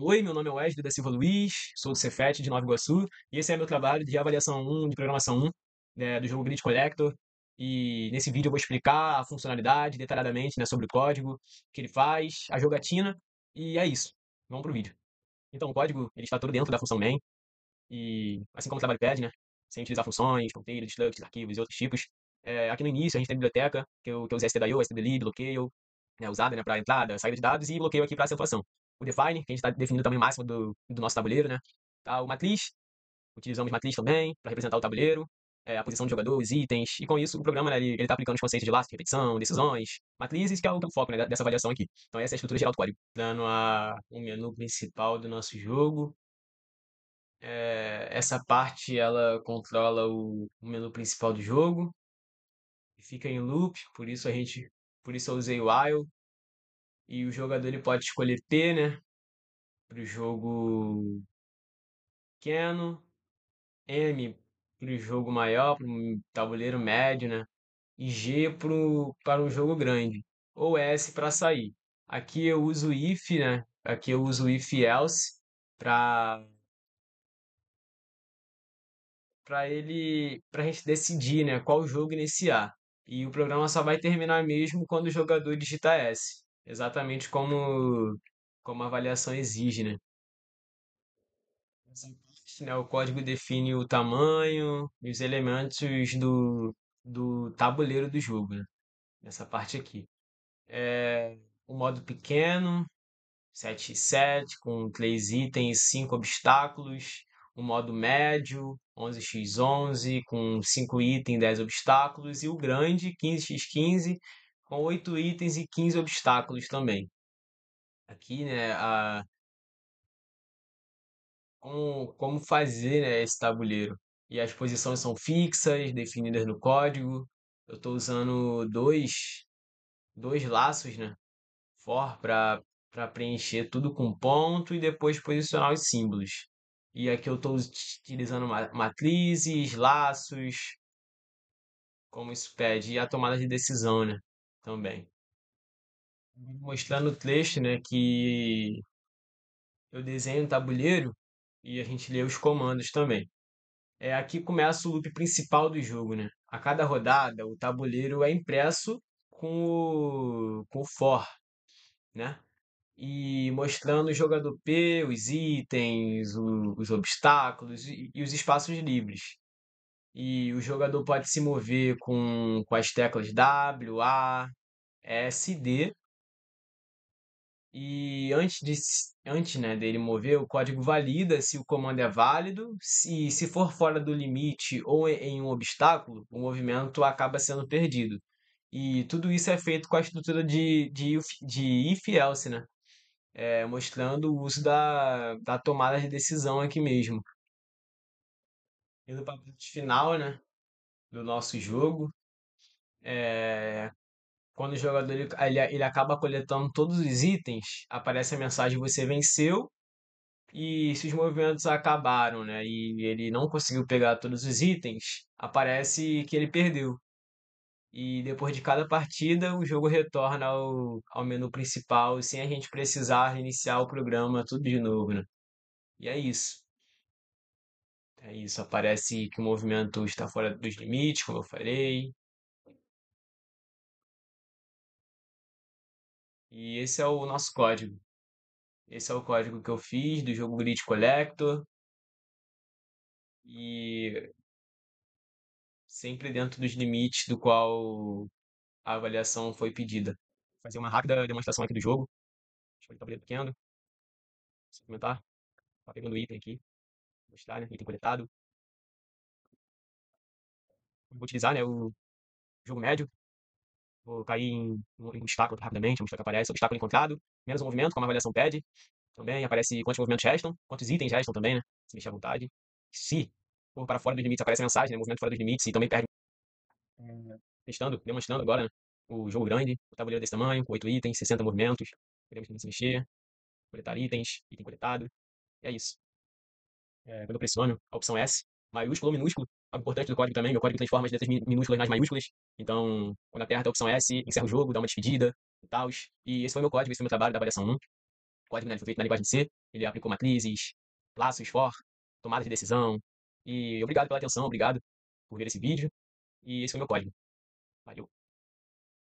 Oi, meu nome é Wesley da Silva Luiz, sou do Cefet de Nova Iguaçu, e esse é meu trabalho de avaliação 1, de programação 1, né, do jogo Grid Collector. E nesse vídeo eu vou explicar a funcionalidade detalhadamente, né, sobre o código, o que ele faz, a jogatina, e é isso. Vamos pro vídeo. Então, o código ele está todo dentro da função main, e assim como o trabalho pede, né, sem utilizar funções, ponteiros, structs, arquivos e outros tipos. Aqui no início a gente tem a biblioteca, que eu usei stdio, stdlib, bloqueio, né, usada, né, para entrada, saída de dados, e bloqueio aqui para acentuação. O define, que a gente está definindo o tamanho máximo do nosso tabuleiro, né? Tá, o matriz, utilizamos matriz também para representar o tabuleiro, a posição do jogador, os itens, e com isso o programa, né, ele tá aplicando os conceitos de laço, de repetição, decisões, matrizes, que é o foco, né, dessa avaliação aqui. Então essa é a estrutura geral do código. Dando o menu principal do nosso jogo. Essa parte ela controla o menu principal do jogo e fica em loop, por isso eu usei o while. E o jogador ele pode escolher P, né, para o jogo pequeno, M para o jogo maior, para um tabuleiro médio, né, e G para um jogo grande, ou S para sair. Aqui eu uso if, né? Aqui eu uso if else para para a gente decidir, né, qual jogo iniciar. E o programa só vai terminar mesmo quando o jogador digitar S, exatamente como a avaliação exige, né? Essa parte, né, o código define o tamanho e os elementos do tabuleiro do jogo, né? Nessa parte aqui. O modo pequeno, 7x7 com 3 itens, 5 obstáculos. O modo médio, 11x11 com 5 itens, 10 obstáculos. E o grande, 15x15 com 8 itens e 15 obstáculos também. Aqui, né, como fazer, né, esse tabuleiro. E as posições são fixas, definidas no código. Eu estou usando dois laços, né, for para preencher tudo com ponto e depois posicionar os símbolos. E aqui eu estou utilizando matrizes, laços, como isso pede, e a tomada de decisão, né, também. Mostrando o trecho, né, que eu desenho um tabuleiro e a gente lê os comandos também. Aqui começa o loop principal do jogo, né? A cada rodada, o tabuleiro é impresso com o for, né? E mostrando o jogador P, os itens, os obstáculos e os espaços livres. E o jogador pode se mover com as teclas W, A, S, D. E antes, né, dele mover, o código valida se o comando é válido. Se for fora do limite ou em um obstáculo, o movimento acaba sendo perdido. E tudo isso é feito com a estrutura de if else, né? Mostrando o uso da tomada de decisão aqui mesmo. Indo para a parte final, né, do nosso jogo, quando o jogador ele acaba coletando todos os itens, aparece a mensagem você venceu. E se os movimentos acabaram, né, e ele não conseguiu pegar todos os itens, aparece que ele perdeu. E depois de cada partida, o jogo retorna ao menu principal sem a gente precisar reiniciar o programa tudo de novo, né? E é isso. É isso. Aparece que o movimento está fora dos limites, como eu falei. E esse é o nosso código. Esse é o código que eu fiz do jogo Grid Collector. E sempre dentro dos limites do qual a avaliação foi pedida. Vou fazer uma rápida demonstração aqui do jogo. Escolhi o tabuleiro pequeno. Só comentar. Tá pegando o item aqui. Mostrar, né? Item coletado. Vou utilizar, né, o jogo médio. Vou cair em um obstáculo rapidamente. Vamos ver o que aparece. Obstáculo encontrado. Menos um movimento, como a avaliação pede. Também aparece quantos movimentos restam. Quantos itens restam também, né? Se mexer à vontade. Se for para fora dos limites, aparece a mensagem, né? Movimento fora dos limites. E também perde. Testando, demonstrando agora, né? O jogo grande. O tabuleiro desse tamanho. Com 8 itens, 60 movimentos. Podemos também se mexer. Coletar itens. Item coletado. E é isso. Quando eu pressiono a opção S, maiúsculo ou minúsculo, algo importante do código também, meu código transforma as letras minúsculas nas maiúsculas. Então, quando aperta a opção S, encerra o jogo, dá uma despedida e tal. E esse foi meu código, esse foi meu trabalho da avaliação 1. código, né, ele foi feito na linguagem C, ele aplicou matrizes, laços for, tomada de decisão. E obrigado pela atenção, obrigado por ver esse vídeo. E esse foi meu código. Valeu!